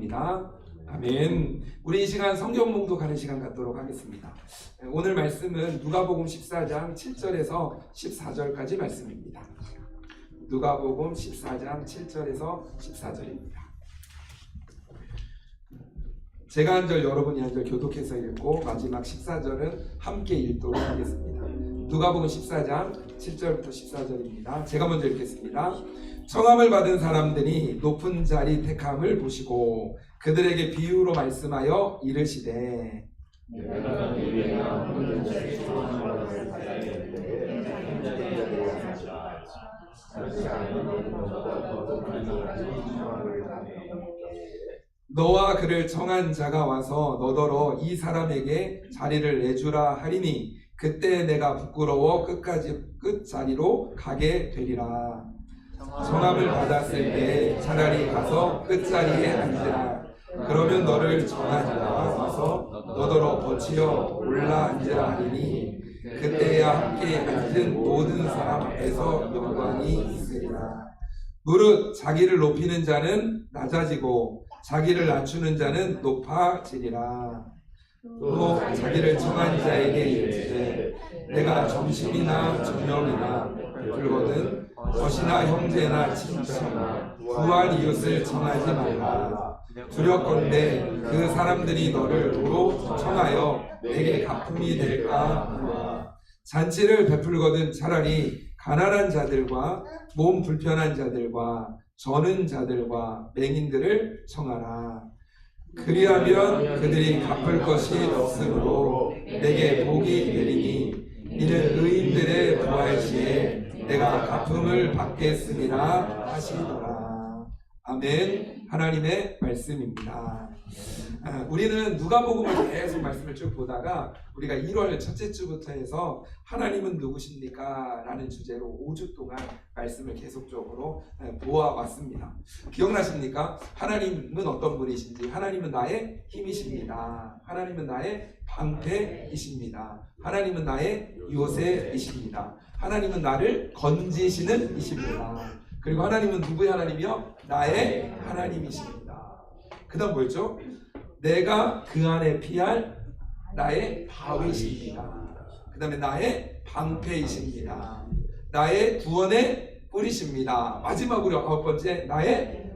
축복합니다. 아멘. 우리 이 시간 성경 봉독하는 시간 갖도록 하겠습니다. 오늘 말씀은 누가복음 14장 7절에서 14절까지 말씀입니다. 누가복음 14장 7절에서 14절입니다. 제가 한 절 여러분이 한 절 교독해서 읽고 마지막 14절은 함께 읽도록 하겠습니다. 누가복음 14장 7절부터 14절입니다. 제가 먼저 읽겠습니다. 청함을 받은 사람들이 높은 자리 택함을 보시고 그들에게 비유로 말씀하여 이르시되 너와 그를 청한 자가 와서 너더러 이 사람에게 자리를 내주라 하리니 그때 내가 부끄러워 끝자리로 가게 되리라. 청함을 받았을 때 차라리 가서 끝자리에 앉으라. 그러면 너를 청한 자가 와서 너더러 거치어 올라 앉으라 하리니 그때야 함께 앉은 모든 사람 앞에서 영광이 있으리라. 무릇 자기를 높이는 자는 낮아지고 자기를 낮추는 자는 높아지리라. 또 자기를 청한 자에게 이르시되 내가 점심이나 저녁이나 베풀거든 젖이나 형제나 친척 부한 이웃을 청하지 말라. 두렵건대 그 사람들이 너를 도로 청하여 내게 가품이 될까. 잔치를 베풀거든 차라리 가난한 자들과 몸 불편한 자들과 저는 자들과 맹인들을 청하라. 그리하면 그들이 갚을 것이 없으므로 내게 복이 되리니 이는 의인들의 부활 시에 내가 갚음을 받겠음이라 하시더라. 아멘. 하나님의 말씀입니다. 우리는 누가복음을 계속 말씀을 쭉 보다가 우리가 1월 첫째 주부터 해서 하나님은 누구십니까? 라는 주제로 5주 동안 말씀을 계속적으로 보아왔습니다. 기억나십니까? 하나님은 어떤 분이신지. 하나님은 나의 힘이십니다. 하나님은 나의 방패이십니다. 하나님은 나의 요새이십니다. 하나님은 나를 건지시는 이십니다. 그리고 하나님은 누구의 하나님이요? 나의 하나님이십니다. 그 다음 뭐였죠? 내가 그 안에 피할 나의 바위십니다. 그 다음에 나의 방패이십니다. 나의 구원의 뿌리십니다. 마지막으로 9번째 나의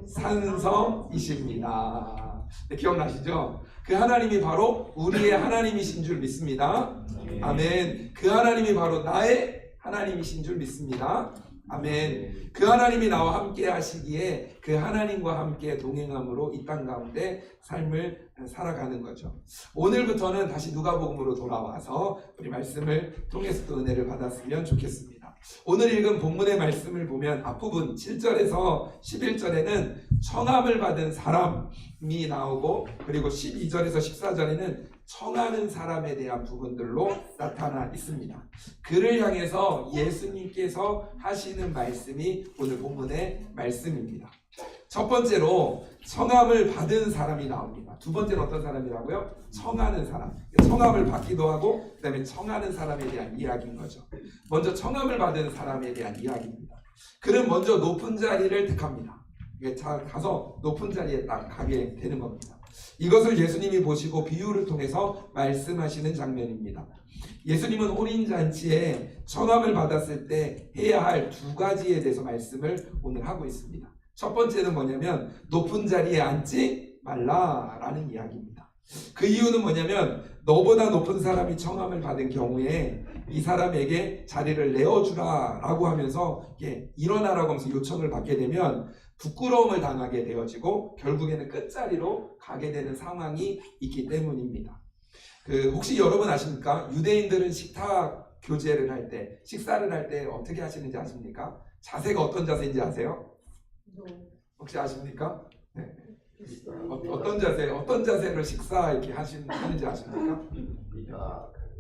산성이십니다. 네, 기억나시죠? 그 하나님이 바로 우리의 하나님이신 줄 믿습니다. 아멘. 그 하나님이 바로 나의 하나님이신 줄 믿습니다. 아멘. 그 하나님이 나와 함께 하시기에 그 하나님과 함께 동행함으로 이 땅 가운데 삶을 살아가는 거죠. 오늘부터는 다시 누가복음으로 돌아와서 우리 말씀을 통해서 또 은혜를 받았으면 좋겠습니다. 오늘 읽은 본문의 말씀을 보면 앞부분 7절에서 11절에는 청함을 받은 사람이 나오고 그리고 12절에서 14절에는 청하는 사람에 대한 부분들로 나타나 있습니다. 그를 향해서 예수님께서 하시는 말씀이 오늘 본문의 말씀입니다. 첫 번째로 청함을 받은 사람이 나옵니다. 두 번째는 어떤 사람이라고요? 청하는 사람. 청함을 받기도 하고 그 다음에 청하는 사람에 대한 이야기인 거죠. 먼저 청함을 받은 사람에 대한 이야기입니다. 그는 먼저 높은 자리를 택합니다. 가서 높은 자리에 딱 가게 되는 겁니다. 이것을 예수님이 보시고 비유를 통해서 말씀하시는 장면입니다. 예수님은 혼인잔치에 청함을 받았을 때 해야 할 두 가지에 대해서 말씀을 오늘 하고 있습니다. 첫 번째는 뭐냐면 높은 자리에 앉지 말라라는 이야기입니다. 그 이유는 뭐냐면 너보다 높은 사람이 청함을 받은 경우에 이 사람에게 자리를 내어주라 라고 하면서 일어나라고 하면서 요청을 받게 되면 부끄러움을 당하게 되어지고 결국에는 끝자리로 가게 되는 상황이 있기 때문입니다. 혹시 여러분 아십니까? 유대인들은 식탁 교제를 할 때, 식사를 할 때 어떻게 하시는지 아십니까? 자세가 어떤 자세인지 아세요? 혹시 아십니까? 네. 어떤 자세로 식사 이렇게 하는지 아십니까?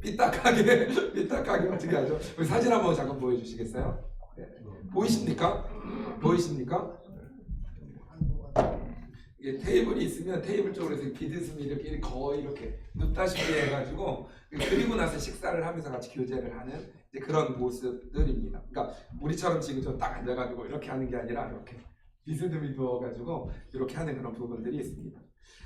삐딱하게 어떻게 하죠? 우리 사진 한번 잠깐 보여주시겠어요? 네. 보이십니까? 이게 테이블이 있으면 테이블 쪽으로 해서 비드슴이 이렇게 거의 이렇게 눕다시피 해가지고 그리고 나서 식사를 하면서 같이 교제를 하는 이제 그런 모습들입니다. 그러니까 우리처럼 지금 좀 딱 앉아가지고 이렇게 하는 게 아니라 이렇게 비스듬히 누워가지고 이렇게 하는 그런 부분들이 있습니다.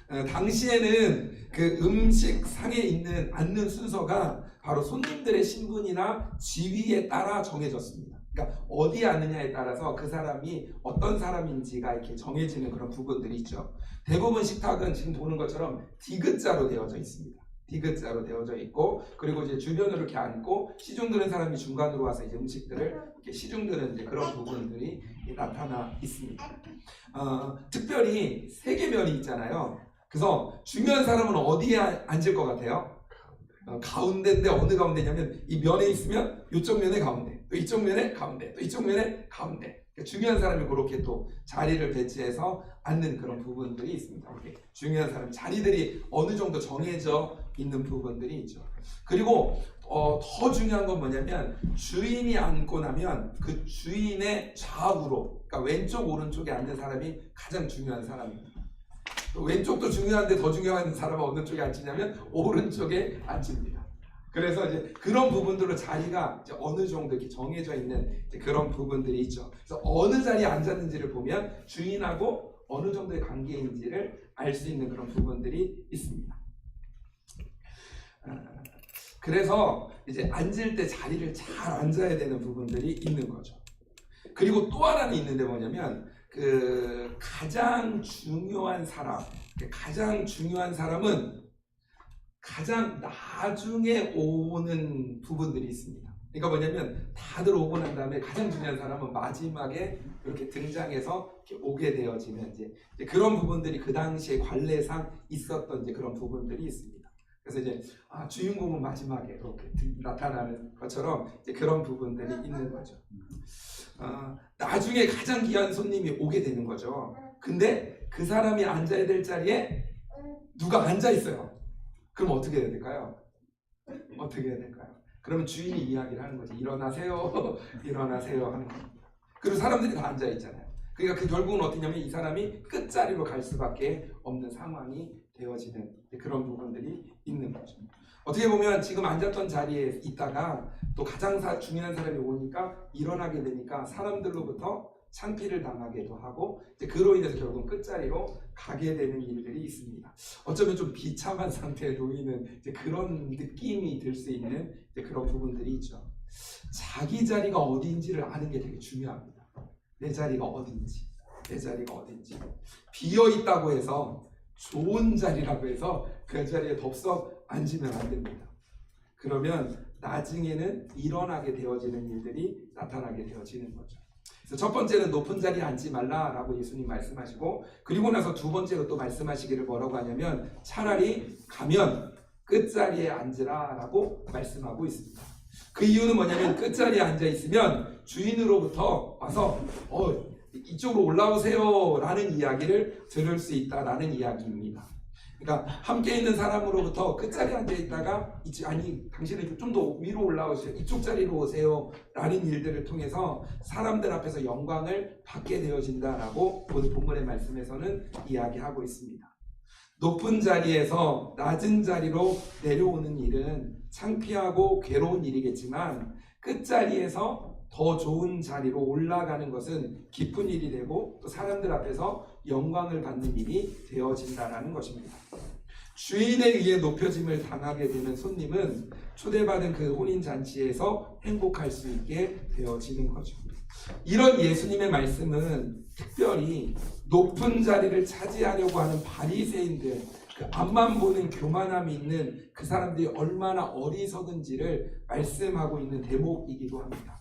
당시에는 그 음식상에 있는 앉는 순서가 바로 손님들의 신분이나 지위에 따라 정해졌습니다. 그러니까 어디 앉느냐에 따라서 그 사람이 어떤 사람인지가 이렇게 정해지는 그런 부분들이 있죠. 대부분 식탁은 지금 보는 것처럼 디귿자로 되어져 있습니다. 디귿자로 되어져 있고, 그리고 이제 주변으로 이렇게 앉고 시중 드는 사람이 중간으로 와서 이제 음식들을 이렇게 시중 드는 이제 그런 부분들이 나타나 있습니다. 특별히 세계면이 있잖아요. 그래서 중요한 사람은 어디에 앉을 것 같아요? 가운데인데 어느 가운데냐면 이 면에 있으면 이쪽 면에 가운데, 또 이쪽 면에 가운데, 또 이쪽 면에 가운데. 그러니까 중요한 사람이 그렇게 또 자리를 배치해서 앉는 그런 부분들이 있습니다. 이렇게 중요한 사람 자리들이 어느 정도 정해져 있는 부분들이 있죠. 그리고 더 중요한 건 뭐냐면 주인이 앉고 나면 그 주인의 좌우로, 그러니까 왼쪽 오른쪽에 앉는 사람이 가장 중요한 사람입니다. 왼쪽도 중요한데 더 중요한 사람은 어느 쪽에 앉히냐면 오른쪽에 앉힙니다. 그래서 이제 그런 부분들로 자리가 이제 어느 정도 이렇게 정해져 있는 이제 그런 부분들이 있죠. 그래서 어느 자리에 앉았는지를 보면 주인하고 어느 정도의 관계인지를 알 수 있는 그런 부분들이 있습니다. 그래서 이제 앉을 때 자리를 잘 앉아야 되는 부분들이 있는 거죠. 그리고 또 하나는 있는데 뭐냐면 그 가장 중요한 사람은 가장 나중에 오는 부분들이 있습니다. 그러니까 뭐냐면 다들 오고 난 다음에 가장 중요한 사람은 마지막에 이렇게 등장해서 이렇게 오게 되어지는 이제 그런 부분들이 그 당시에 관례상 있었던 이제 그런 부분들이 있습니다. 그래서 이제 주인공은 마지막에 이렇게 나타나는 것처럼 이제 그런 부분들이 있는 거죠. 나중에 가장 귀한 손님이 오게 되는 거죠. 근데 그 사람이 앉아야 될 자리에 누가 앉아 있어요. 그럼 어떻게 해야 될까요? 어떻게 해야 될까요? 그러면 주인이 이야기를 하는 거지. 일어나세요. 일어나세요 하는 겁니다. 그리고 사람들이 다 앉아 있잖아요. 그러니까 그 결국은 어떻냐면 이 사람이 끝자리로 갈 수밖에 없는 상황이 되어지는 그런 부분들이 있는 거죠. 어떻게 보면 지금 앉았던 자리에 있다가 또 가장 중요한 사람이 오니까 일어나게 되니까 사람들로부터 창피를 당하기도 하고 이제 그로 인해서 결국은 끝자리로 가게 되는 일들이 있습니다. 어쩌면 좀 비참한 상태에 놓이는 이제 그런 느낌이 들 수 있는 이제 그런 부분들이 있죠. 자기 자리가 어디인지를 아는 게 되게 중요합니다. 내 자리가 어딘지, 내 자리가 어딘지. 비어 있다고 해서 좋은 자리라고 해서 그 자리에 덥석 앉으면 안 됩니다. 그러면 나중에는 일어나게 되어지는 일들이 나타나게 되어지는 거죠. 그래서 첫 번째는 높은 자리에 앉지 말라라고 예수님 말씀하시고, 그리고 나서 두 번째로 또 말씀하시기를 뭐라고 하냐면 차라리 가면 끝자리에 앉으라라고 말씀하고 있습니다. 그 이유는 뭐냐면 끝자리에 앉아 있으면 주인으로부터 와서 이쪽으로 올라오세요 라는 이야기를 들을 수 있다라는 이야기입니다. 그러니까 함께 있는 사람으로부터 끝자리에 앉아 있다가 아니 당신은 좀 더 위로 올라오세요, 이쪽 자리로 오세요 라는 일들을 통해서 사람들 앞에서 영광을 받게 되어진다라고 오늘 본문의 말씀에서는 이야기하고 있습니다. 높은 자리에서 낮은 자리로 내려오는 일은 창피하고 괴로운 일이겠지만 끝자리에서 더 좋은 자리로 올라가는 것은 기쁜 일이 되고 또 사람들 앞에서 영광을 받는 일이 되어진다는 것입니다. 주인에 의해 높여짐을 당하게 되는 손님은 초대받은 그 혼인잔치에서 행복할 수 있게 되어지는 거죠. 이런 예수님의 말씀은 특별히 높은 자리를 차지하려고 하는 바리새인들, 그 앞만 보는 교만함이 있는 그 사람들이 얼마나 어리석은지를 말씀하고 있는 대목이기도 합니다.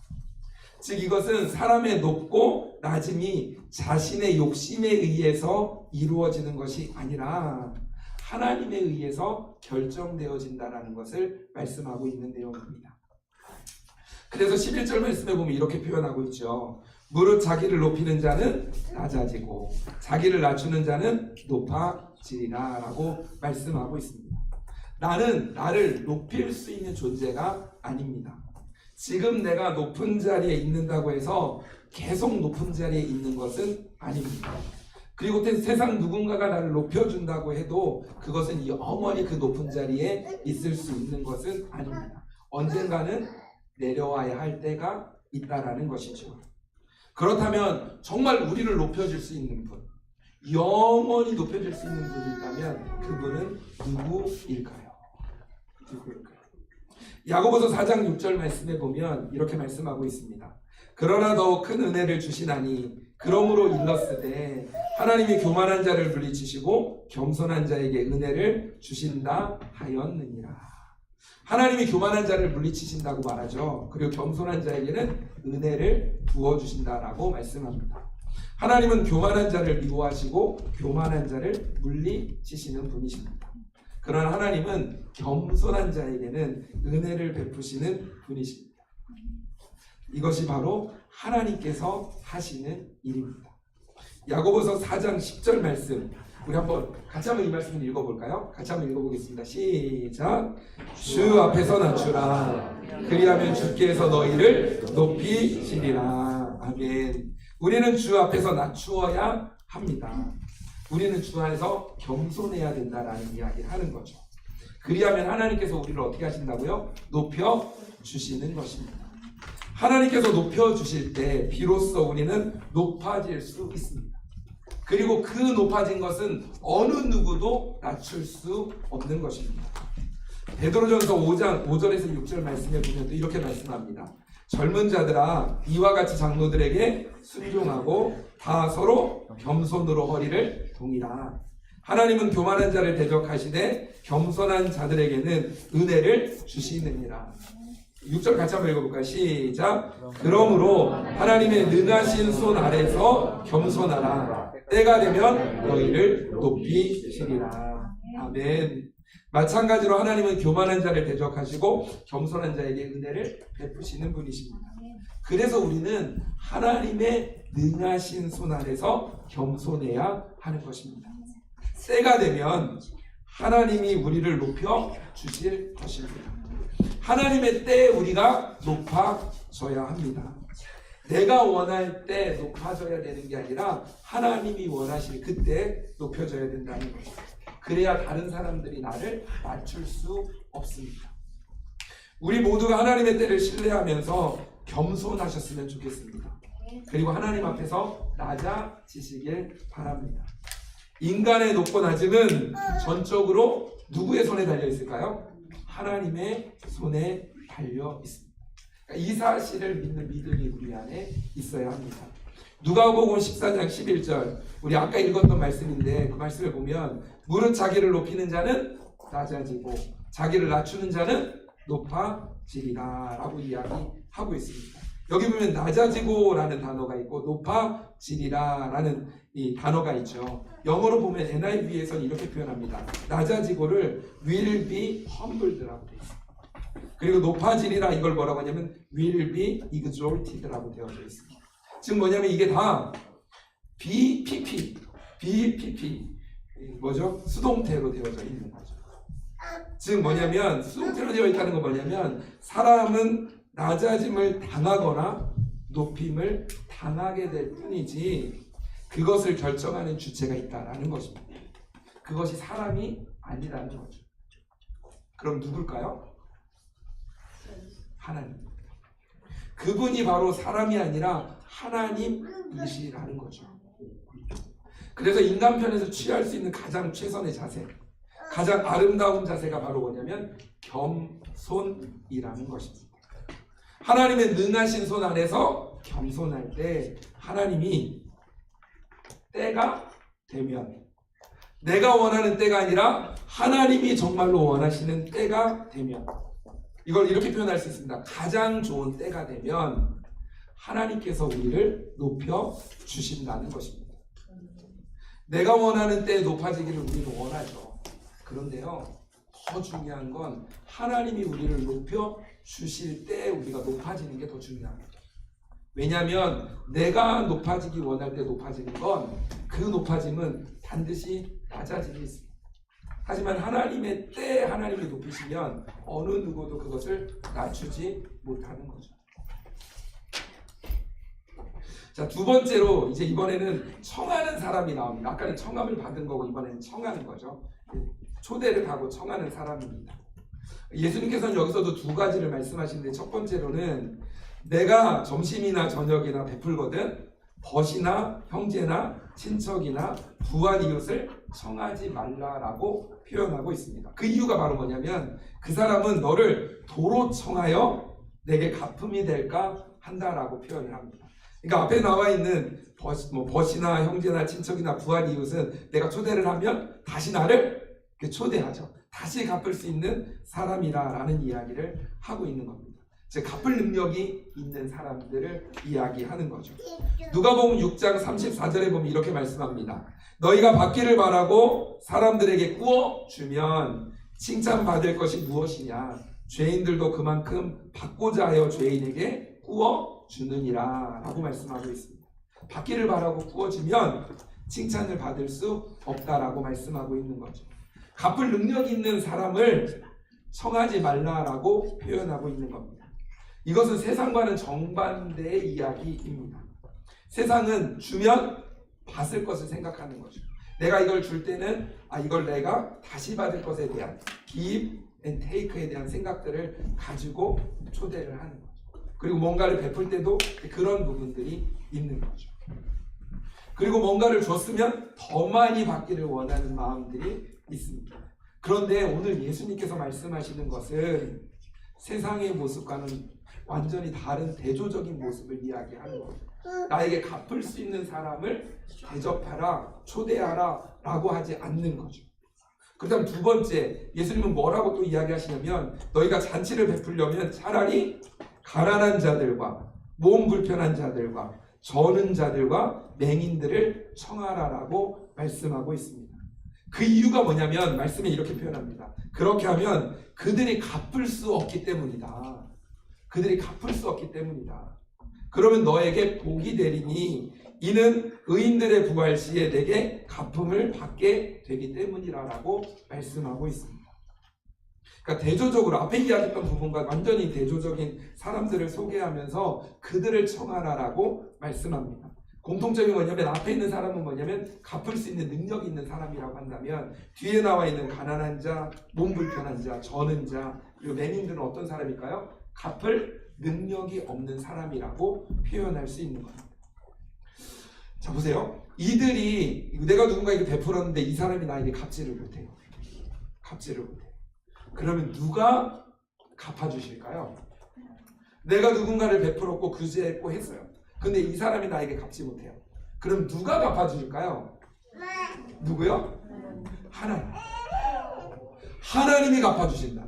즉 이것은 사람의 높고 낮음이 자신의 욕심에 의해서 이루어지는 것이 아니라 하나님에 의해서 결정되어진다는 것을 말씀하고 있는 내용입니다. 그래서 11절 말씀에 보면 이렇게 표현하고 있죠. 무릇 자기를 높이는 자는 낮아지고 자기를 낮추는 자는 높아지리라 라고 말씀하고 있습니다. 나는 나를 높일 수 있는 존재가 아닙니다. 지금 내가 높은 자리에 있는다고 해서 계속 높은 자리에 있는 것은 아닙니다. 그리고 세상 누군가가 나를 높여준다고 해도 그것은 이 어머니 그 높은 자리에 있을 수 있는 것은 아닙니다. 언젠가는 내려와야 할 때가 있다라는 것이죠. 그렇다면 정말 우리를 높여줄 수 있는 분, 영원히 높여줄 수 있는 분이 있다면 그분은 누구일까요? 누구일까요? 야고보서 4장 6절 말씀에 보면 이렇게 말씀하고 있습니다. 그러나 더 큰 은혜를 주시나니 그러므로 일렀으되 하나님이 교만한 자를 물리치시고 겸손한 자에게 은혜를 주신다 하였느니라. 하나님이 교만한 자를 물리치신다고 말하죠. 그리고 겸손한 자에게는 은혜를 부어주신다라고 말씀합니다. 하나님은 교만한 자를 미워하시고 교만한 자를 물리치시는 분이십니다. 그러나 하나님은 겸손한 자에게는 은혜를 베푸시는 분이십니다. 이것이 바로 하나님께서 하시는 일입니다. 야고보서 4장 10절 말씀, 우리 같이 한번 이 말씀을 읽어볼까요? 같이 한번 읽어보겠습니다. 시작. 주 앞에서 낮추라. 그리하면 주께서 너희를 높이시리라. 아멘. 우리는 주 앞에서 낮추어야 합니다. 우리는 주 안에서 겸손해야 된다라는 이야기를 하는 거죠. 그리하면 하나님께서 우리를 어떻게 하신다고요? 높여 주시는 것입니다. 하나님께서 높여 주실 때 비로소 우리는 높아질 수 있습니다. 그리고 그 높아진 것은 어느 누구도 낮출 수 없는 것입니다. 베드로전서 5장 5절에서 6절 말씀에 보면 또 이렇게 말씀합니다. 젊은 자들아 이와 같이 장로들에게 순종하고 다 서로 겸손으로 허리를 동이라. 하나님은 교만한 자를 대적하시되 겸손한 자들에게는 은혜를 주시느니라. 6절 같이 한번 읽어볼까요? 시작. 그러므로 하나님의 능하신 손 아래서 겸손하라. 때가 되면 너희를 높이시리라. 아멘. 마찬가지로 하나님은 교만한 자를 대적하시고 겸손한 자에게 은혜를 베푸시는 분이십니다. 그래서 우리는 하나님의 능하신 손 아래서 겸손해야 하는 것입니다. 때가 되면 하나님이 우리를 높여 주실 것입니다. 하나님의 때에 우리가 높아져야 합니다. 내가 원할 때 높아져야 되는 게 아니라 하나님이 원하실 그때 높여져야 된다는 거죠. 그래야 다른 사람들이 나를 맞출 수 없습니다. 우리 모두가 하나님의 때를 신뢰하면서 겸손하셨으면 좋겠습니다. 그리고 하나님 앞에서 낮아지시길 바랍니다. 인간의 높고 낮음은 전적으로 누구의 손에 달려 있을까요? 하나님의 손에 달려 있습니다. 그러니까 이 사실을 믿는 믿음이 우리 안에 있어야 합니다. 누가복음 14장 11절, 우리 아까 읽었던 말씀인데 그 말씀을 보면 무릇 자기를 높이는 자는 낮아지고 자기를 낮추는 자는 높아지리라 라고 이야기하고 있습니다. 여기 보면 낮아지고라는 단어가 있고 높아지리라라는 이 단어가 있죠. 영어로 보면 NIV에서는 이렇게 표현합니다. 낮아지고를 will be humbled라고 되어 있습니다. 그리고 높아지리라 이걸 뭐라고 하냐면 will be exalted라고 되어져 있습니다. 즉 뭐냐면 이게 다 BPP 뭐죠? 수동태로 되어져 있는 거죠. 즉 뭐냐면 수동태로 되어 있다는 건 뭐냐면 사람은 낮아짐을 당하거나 높임을 당하게 될 뿐이지 그것을 결정하는 주체가 있다라는 것입니다. 그것이 사람이 아니라는 거죠. 그럼 누굴까요? 하나님. 그분이 바로 사람이 아니라 하나님이시라는 거죠. 그래서 인간 편에서 취할 수 있는 가장 최선의 자세, 가장 아름다운 자세가 바로 뭐냐면 겸손이라는 것입니다. 하나님의 능하신 손 안에서 겸손할 때 하나님이 때가 되면 내가 원하는 때가 아니라 하나님이 정말로 원하시는 때가 되면 이걸 이렇게 표현할 수 있습니다. 가장 좋은 때가 되면 하나님께서 우리를 높여 주신다는 것입니다. 내가 원하는 때에 높아지기를 우리는 원하죠. 그런데요, 더 중요한 건 하나님이 우리를 높여 주실 때 우리가 높아지는 게 더 중요합니다. 왜냐하면 내가 높아지기 원할 때 높아지는 건 그 높아짐은 반드시 낮아짐이 있습니다. 하지만 하나님의 때 하나님이 높이시면 어느 누구도 그것을 낮추지 못하는 거죠. 자, 두 번째로 이제 이번에는 청하는 사람이 나옵니다. 아까는 청함을 받은 거고 이번에는 청하는 거죠. 초대를 하고 청하는 사람입니다. 예수님께서는 여기서도 두 가지를 말씀하시는데 첫 번째로는 내가 점심이나 저녁이나 베풀거든 벗이나 형제나 친척이나 부한 이웃을 청하지 말라라고 표현하고 있습니다. 그 이유가 바로 뭐냐면 그 사람은 너를 도로 청하여 내게 갚음이 될까 한다라고 표현을 합니다. 그러니까 앞에 나와 있는 벗이나 형제나 친척이나 부한 이웃은 내가 초대를 하면 다시 나를 초대하죠. 다시 갚을 수 있는 사람이라는 이야기를 하고 있는 겁니다. 즉 갚을 능력이 있는 사람들을 이야기하는 거죠. 누가복음 6장 34절에 보면 이렇게 말씀합니다. 너희가 받기를 바라고 사람들에게 꾸어 주면 칭찬받을 것이 무엇이냐? 죄인들도 그만큼 받고자 하여 죄인에게 꾸어 주느니라 라고 말씀하고 있습니다. 받기를 바라고 꾸어주면 칭찬을 받을 수 없다라고 말씀하고 있는 거죠. 갚을 능력 있는 사람을 청하지 말라라고 표현하고 있는 겁니다. 이것은 세상과는 정반대의 이야기입니다. 세상은 주면 받을 것을 생각하는 거죠. 내가 이걸 줄 때는 이걸 내가 다시 받을 것에 대한 give and take에 대한 생각들을 가지고 초대를 하는 거죠. 그리고 뭔가를 베풀 때도 그런 부분들이 있는 거죠. 그리고 뭔가를 줬으면 더 많이 받기를 원하는 마음들이 있습니다. 그런데 오늘 예수님께서 말씀하시는 것은 세상의 모습과는 완전히 다른 대조적인 모습을 이야기하는 거예요. 나에게 갚을 수 있는 사람을 대접하라, 초대하라 라고 하지 않는 거죠. 그 다음 두 번째, 예수님은 뭐라고 또 이야기하시냐면 너희가 잔치를 베풀려면 차라리 가난한 자들과 몸 불편한 자들과 저는 자들과 맹인들을 청하라라고 말씀하고 있습니다. 그 이유가 뭐냐면 말씀에 이렇게 표현합니다. 그렇게 하면 그들이 갚을 수 없기 때문이다. 그들이 갚을 수 없기 때문이다. 그러면 너에게 복이 되리니 이는 의인들의 부활 시에 내게 갚음을 받게 되기 때문이라고 말씀하고 있습니다. 그러니까 대조적으로 앞에 이야기했던 부분과 완전히 대조적인 사람들을 소개하면서 그들을 청하라라고 말씀합니다. 공통점이 뭐냐면 앞에 있는 사람은 뭐냐면 갚을 수 있는 능력이 있는 사람이라고 한다면 뒤에 나와 있는 가난한 자, 몸 불편한 자, 저는 자, 그리고 맹인들은 어떤 사람일까요? 갚을 능력이 없는 사람이라고 표현할 수 있는 겁니다. 자 보세요. 이들이 내가 누군가에게 베풀었는데 이 사람이 나에게 갚지를 못해요. 갚지를 못해요. 그러면 누가 갚아주실까요? 내가 누군가를 베풀었고 구제했고 했어요. 근데 이 사람이 나에게 갚지 못해요. 그럼 누가 갚아주실까요? 누구요? 하나님. 하나님이 갚아주신다.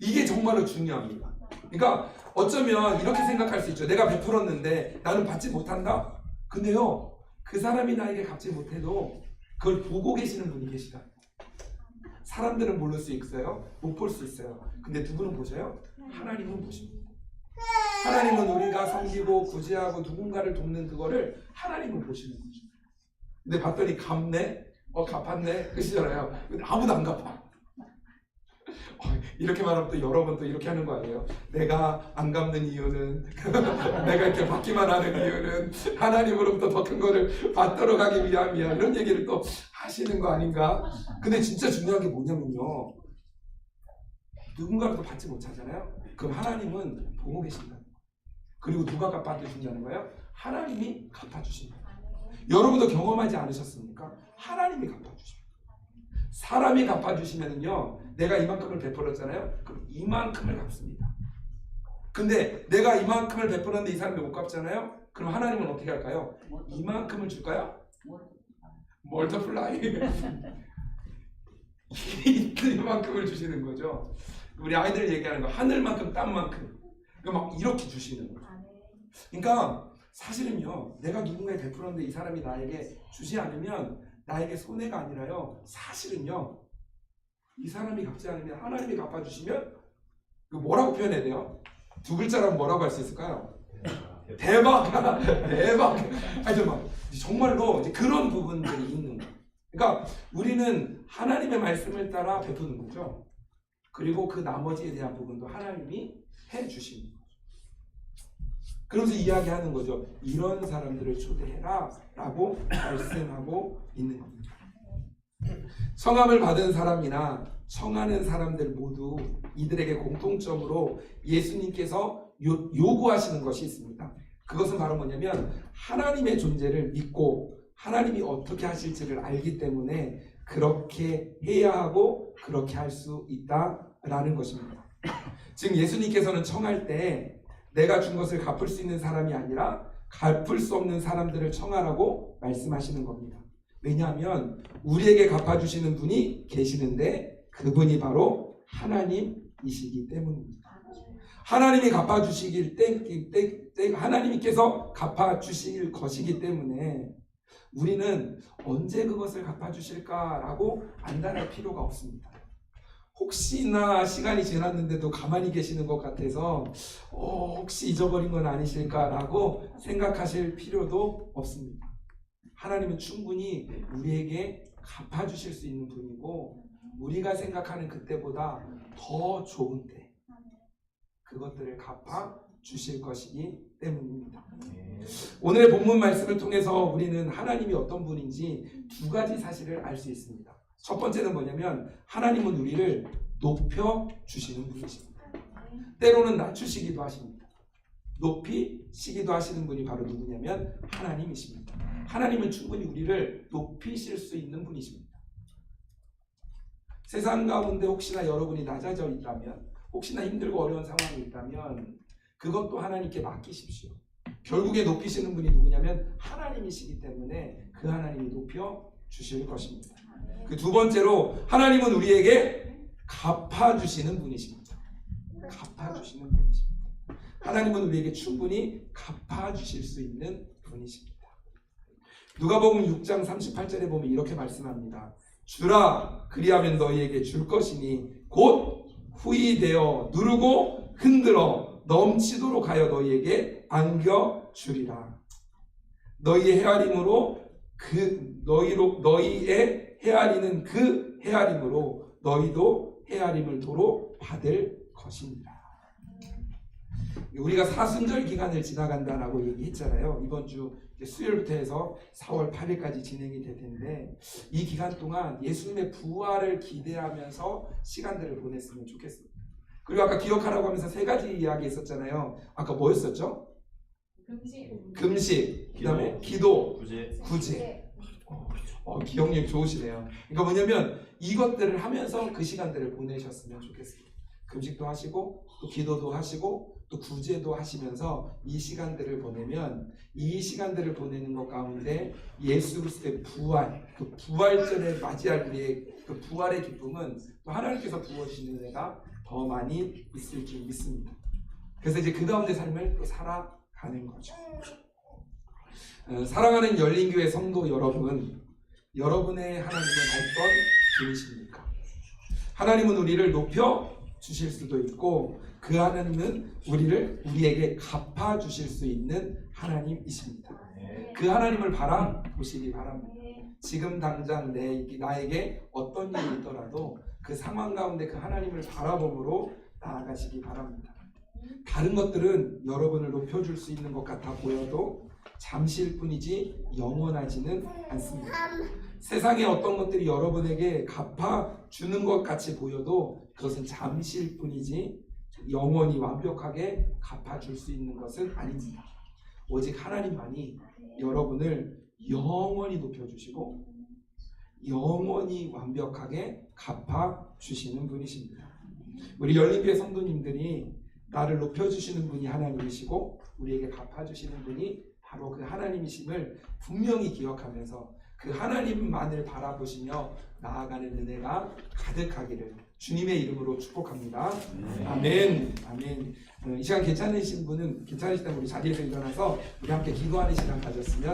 이게 정말로 중요합니다. 그러니까 어쩌면 이렇게 생각할 수 있죠. 내가 베풀었는데 나는 받지 못한다. 근데요, 그 사람이 나에게 갚지 못해도 그걸 보고 계시는 분이 계시다. 사람들은 모를 수 있어요. 못 볼 수 있어요. 근데 누구는 보셔요? 하나님은 보십니다. 하나님은 우리가 섬기고 구제하고 누군가를 돕는 그거를 하나님은 보시는 거죠. 근데 봤더니 갚네? 갚았네? 그러시잖아요. 근데 아무도 안 갚아. 이렇게 말하면 또 여러분 또 이렇게 하는 거 아니에요? 내가 안 갚는 이유는 내가 이렇게 받기만 하는 이유는 하나님으로부터 더 큰 거를 받도록 하기 위함이야. 이런 얘기를 또 하시는 거 아닌가? 근데 진짜 중요한 게 뭐냐면요, 누군가로부터 받지 못하잖아요. 그럼 하나님은 보고 계신다. 그리고 누가 갚아주신다는 거예요? 하나님이 갚아주신다. 여러분도 경험하지 않으셨습니까? 하나님이 갚아주십니다. 사람이 갚아주시면은요, 내가 이만큼을 베풀었잖아요. 그럼 이만큼을 갚습니다. 근데 내가 이만큼을 베풀었는데 이 사람이 못 갚잖아요. 그럼 하나님은 어떻게 할까요? 이만큼을 줄까요? 멀티플라이. 이만큼을 주시는 거죠. 우리 아이들 얘기하는 거 하늘만큼 땅만큼. 막 이렇게 주시는 거죠. 그러니까 사실은요, 내가 누군가에 베풀었는데 이 사람이 나에게 주지 않으면 나에게 손해가 아니라요, 사실은요, 이 사람이 갚지 않으면 하나님이 갚아주시면 이거 뭐라고 표현해야 돼요? 두 글자라면 뭐라고 할 수 있을까요? 대박! 대박! 정말로 이제 그런 부분들이 있는 거예요. 그러니까 우리는 하나님의 말씀을 따라 베푸는 거죠. 그리고 그 나머지에 대한 부분도 하나님이 해주시는 거죠. 그러면서 이야기하는 거죠. 이런 사람들을 초대해라 라고 말씀하고 있는 겁니다. 청함을 받은 사람이나 청하는 사람들 모두 이들에게 공통점으로 예수님께서 요구하시는 것이 있습니다. 그것은 바로 뭐냐면 하나님의 존재를 믿고 하나님이 어떻게 하실지를 알기 때문에 그렇게 해야 하고 그렇게 할 수 있다라는 것입니다. 지금 예수님께서는 청할 때 내가 준 것을 갚을 수 있는 사람이 아니라 갚을 수 없는 사람들을 청하라고 말씀하시는 겁니다. 왜냐하면 우리에게 갚아주시는 분이 계시는데 그분이 바로 하나님이시기 때문입니다. 하나님이 갚아주시길 때 하나님께서 갚아주실 것이기 때문에 우리는 언제 그것을 갚아주실까라고 안달할 필요가 없습니다. 혹시나 시간이 지났는데도 가만히 계시는 것 같아서 혹시 잊어버린 건 아니실까라고 생각하실 필요도 없습니다. 하나님은 충분히 우리에게 갚아주실 수 있는 분이고 우리가 생각하는 그때보다 더 좋은데 그것들을 갚아주실 것이기 때문입니다. 오늘의 본문 말씀을 통해서 우리는 하나님이 어떤 분인지 두 가지 사실을 알 수 있습니다. 첫 번째는 뭐냐면 하나님은 우리를 높여주시는 분이십니다. 때로는 낮추시기도 하십니다. 높이시기도 하시는 분이 바로 누구냐면 하나님이십니다. 하나님은 충분히 우리를 높이실 수 있는 분이십니다. 세상 가운데 혹시나 여러분이 낮아져 있다면, 혹시나 힘들고 어려운 상황이 있다면 그것도 하나님께 맡기십시오. 결국에 높이시는 분이 누구냐면 하나님이시기 때문에 그 하나님이 높여주실 것입니다. 그 두 번째로 하나님은 우리에게 갚아주시는 분이십니다. 갚아주시는 분이십니다. 하나님은 우리에게 충분히 갚아주실 수 있는 분이십니다. 누가복음 6장 38절에 보면 이렇게 말씀합니다. 주라 그리하면 너희에게 줄 것이니 곧 후이되어 누르고 흔들어 넘치도록 하여 너희에게 안겨주리라. 너희의 헤아림으로 너희의 헤아리는 그 헤아림으로 너희도 헤아림을 도로 받을 것입니다. 우리가 사순절 기간을 지나간다라고 얘기했잖아요. 이번 주 수요일부터 해서 4월 8일까지 진행이 될 텐데 이 기간 동안 예수님의 부활을 기대하면서 시간들을 보냈으면 좋겠습니다. 그리고 아까 기억하라고 하면서 세 가지 이야기 있었잖아요. 아까 뭐였었죠? 금식, 그 다음에 기도, 구제. 기억력 좋으시네요. 그러니까 뭐냐면 이것들을 하면서 그 시간들을 보내셨으면 좋겠습니다. 금식도 하시고 또 기도도 하시고 또 구제도 하시면서 이 시간들을 보내면 이 시간들을 보내는 것 가운데 예수 그리스도의 부활, 그 부활절에 맞이할 우리의 그 부활의 기쁨은 또 하나님께서 부어주시는 은혜가 더 많이 있을 줄 믿습니다. 그래서 이제 그 가운데 삶을 또 살아가는 거죠. 사랑하는 열린교회 성도 여러분, 여러분의 하나님은 어떤 분이십니까? 하나님은 우리를 높여 주실 수도 있고 그 하나님은 우리에게 갚아 주실 수 있는 하나님이십니다. 그 하나님을 바라보시기 바랍니다. 지금 당장 나에게 어떤 일이 있더라도 그 상황 가운데 그 하나님을 바라봄으로 나아가시기 바랍니다. 다른 것들은 여러분을 높여줄 수 있는 것 같아 보여도 잠시일 뿐이지 영원하지는 않습니다. 세상의 어떤 것들이 여러분에게 갚아주는 것 같이 보여도 그것은 잠시일 뿐이지 영원히 완벽하게 갚아줄 수 있는 것은 아닙니다. 오직 하나님만이 여러분을 영원히 높여주시고 영원히 완벽하게 갚아주시는 분이십니다. 우리 열린교회 성도님들이 나를 높여주시는 분이 하나님이시고 우리에게 갚아주시는 분이 바로 그 하나님이심을 분명히 기억하면서 그 하나님만을 바라보시며 나아가는 은혜가 가득하기를 주님의 이름으로 축복합니다. 아멘. 아멘. 이 시간 괜찮으신 분은 괜찮으시다면 우리 자리에서 일어나서 우리 함께 기도하는 시간 가졌으면